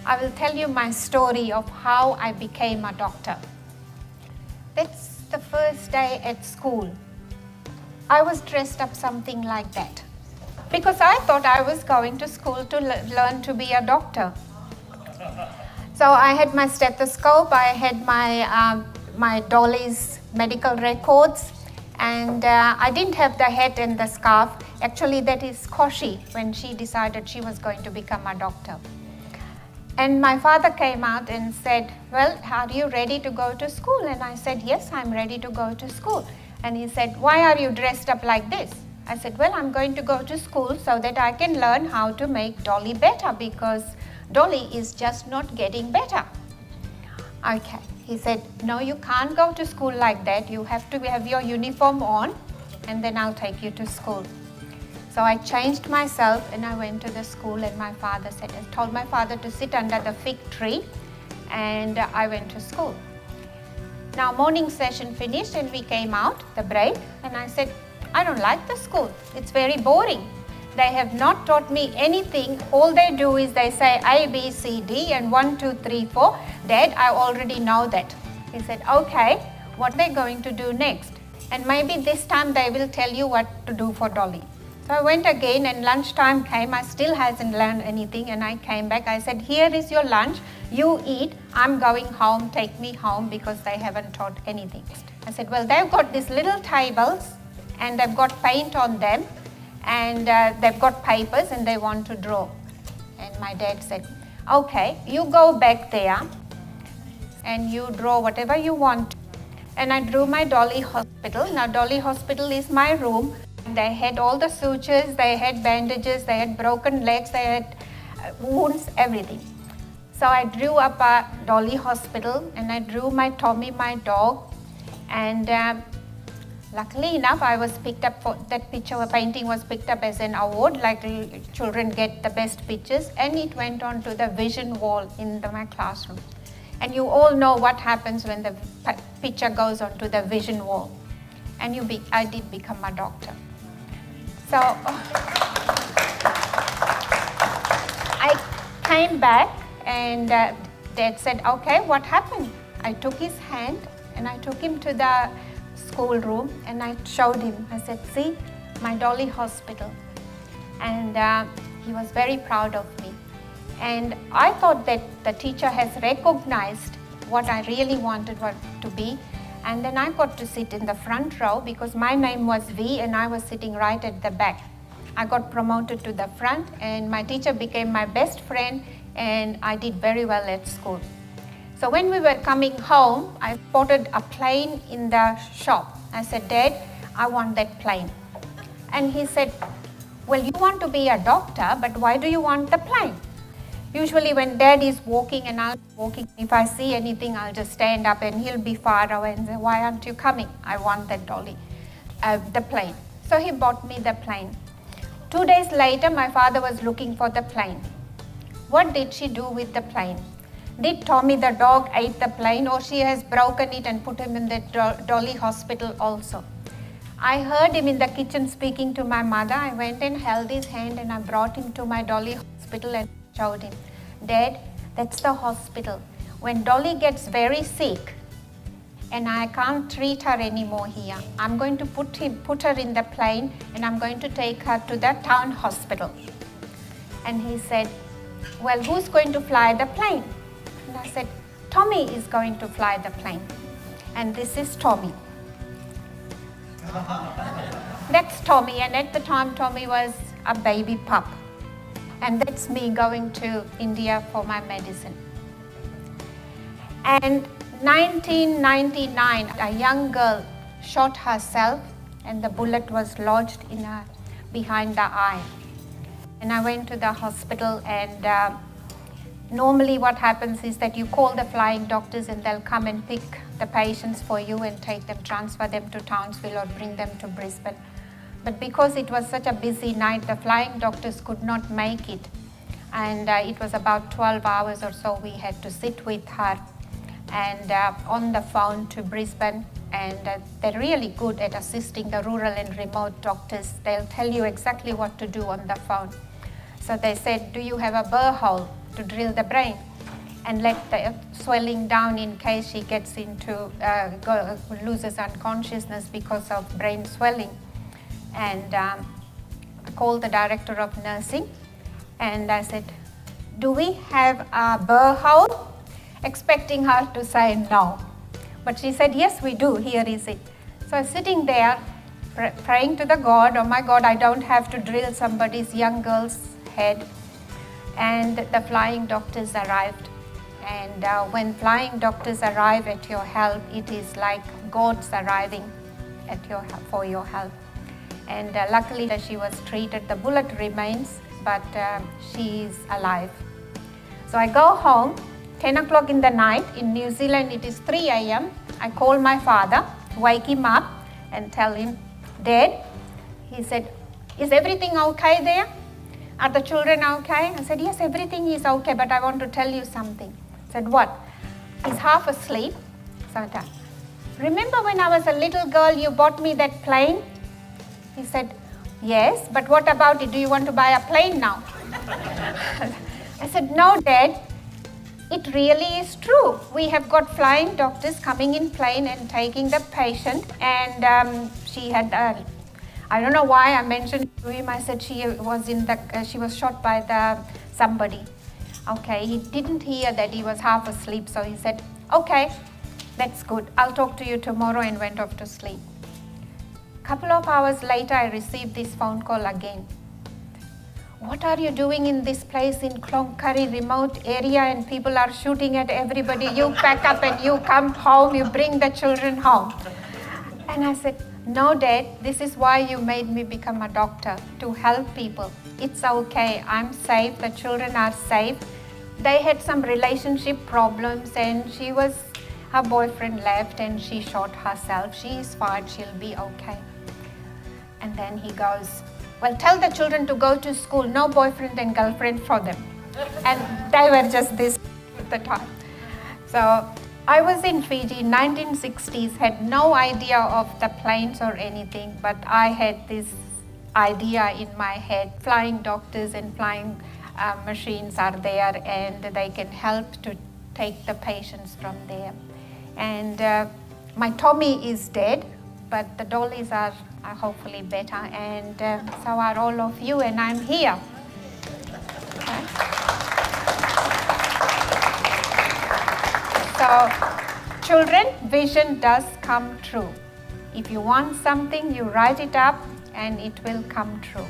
I will tell you my story of how I became a doctor. That's the first day at school. I was dressed up something like that because I thought I was going to school to learn to be a doctor. So I had my stethoscope, I had my Dolly's medical records, and I didn't have the hat and the scarf. Actually, that is Koshi when she decided she was going to become a doctor. And my father came out and said, well, are you ready to go to school? And I said, yes, I'm ready to go to school. And he said, why are you dressed up like this? I said, well, I'm going to go to school so that I can learn how to make Dolly better because Dolly is just not getting better. Okay, he said, no, you can't go to school like that. You have to have your uniform on and then I'll take you to school. So I changed myself and I went to the school, and my father said, I told my father to sit under the fig tree, and I went to school. Now morning session finished and we came out, the break, and I said, I don't like the school. It's very boring. They have not taught me anything. All they do is they say A, B, C, D and 1, 2, 3, 4. Dad, I already know that. He said, okay, what are they going to do next? And maybe this time they will tell you what to do for Dolly. So I went again and lunchtime came. I still hasn't learned anything, and I came back. I said, here is your lunch. You eat. I'm going home. Take me home because they haven't taught anything. I said, well, they've got these little tables and they've got paint on them and they've got papers and they want to draw. And my dad said, okay, you go back there and you draw whatever you want. And I drew my Dolly Hospital. Now Dolly Hospital is my room. They had all the sutures, they had bandages, they had broken legs, they had wounds, everything. So I drew up a Dolly Hospital and I drew my Tommy, my dog. And luckily enough, I was picked up for that picture. A painting was picked up as an award, like children get the best pictures, and it went on to the vision wall in my classroom. And you all know what happens when the picture goes onto the vision wall. And I did become a doctor. So I came back and Dad said, okay, what happened? I took his hand and I took him to the schoolroom and I showed him. I said, see, my Dolly Hospital. And he was very proud of me. And I thought that the teacher has recognized what I really wanted to be. And then I got to sit in the front row because my name was V and I was sitting right at the back. I got promoted to the front and my teacher became my best friend and I did very well at school. So when we were coming home, I spotted a plane in the shop. I said, Dad, I want that plane. And he said, well, you want to be a doctor, but why do you want the plane? Usually when Dad is walking and I'm walking, if I see anything, I'll just stand up and he'll be far away and say, why aren't you coming? I want that Dolly, the plane. So he bought me the plane. 2 days later, my father was looking for the plane. What did she do with the plane? Did Tommy the dog ate the plane, or she has broken it and put him in the Dolly Hospital also? I heard him in the kitchen speaking to my mother. I went and held his hand and I brought him to my Dolly Hospital and showed him. Dad, that's the hospital. When Dolly gets very sick and I can't treat her anymore here, I'm going to put her in the plane and I'm going to take her to the town hospital. And he said, well, who's going to fly the plane? And I said, Tommy is going to fly the plane. And this is Tommy. That's Tommy, and at the time Tommy was a baby pup. And that's me going to India for my medicine. And 1999, a young girl shot herself and the bullet was lodged in her behind the eye. And I went to the hospital, and normally what happens is that you call the flying doctors and they'll come and pick the patients for you and take them, transfer them to Townsville or bring them to Brisbane. But because it was such a busy night, the flying doctors could not make it. And it was about 12 hours or so we had to sit with her and on the phone to Brisbane. And they're really good at assisting the rural and remote doctors. They'll tell you exactly what to do on the phone. So they said, do you have a burr hole to drill the brain? and let the swelling down in case she gets loses unconsciousness because of brain swelling. And I called the director of nursing and I said, do we have a burr hole? Expecting her to say no. But she said, yes, we do, here is it. So I was sitting there praying to the God, oh my God, I don't have to drill somebody's young girl's head. And the flying doctors arrived. And when flying doctors arrive at your help, it is like God's arriving at for your help. And luckily she was treated, the bullet remains, but she is alive. So I go home, 10 o'clock in the night. In New Zealand it is 3 a.m. I call my father, wake him up and tell him, Dad, he said, is everything okay there? Are the children okay? I said, yes, everything is okay, but I want to tell you something. I said, what? He's half asleep. So I said, remember when I was a little girl, you bought me that plane? He said, yes, but what about it? Do you want to buy a plane now? I said, no, Dad, it really is true. We have got flying doctors coming in plane and taking the patient. And she had, I don't know why I mentioned to him, I said she was shot by somebody. Okay, he didn't hear that he was half asleep, so he said, okay, that's good. I'll talk to you tomorrow, and went off to sleep. Couple of hours later, I received this phone call again. What are you doing in this place in Cloncurry remote area and people are shooting at everybody? You pack up and you come home, you bring the children home. And I said, no, Dad, this is why you made me become a doctor, to help people. It's okay, I'm safe, the children are safe. They had some relationship problems and her boyfriend left and she shot herself. She is fine, she'll be okay. And then he goes, well, tell the children to go to school, no boyfriend and girlfriend for them. And they were just this at the time. So I was in Fiji, 1960s, had no idea of the planes or anything, but I had this idea in my head, flying doctors and flying machines are there and they can help to take the patients from there. And my Tommy is dead, but the dollies are hopefully better, and so are all of you, and I'm here. Okay. So, children, vision does come true. If you want something, you write it up and it will come true.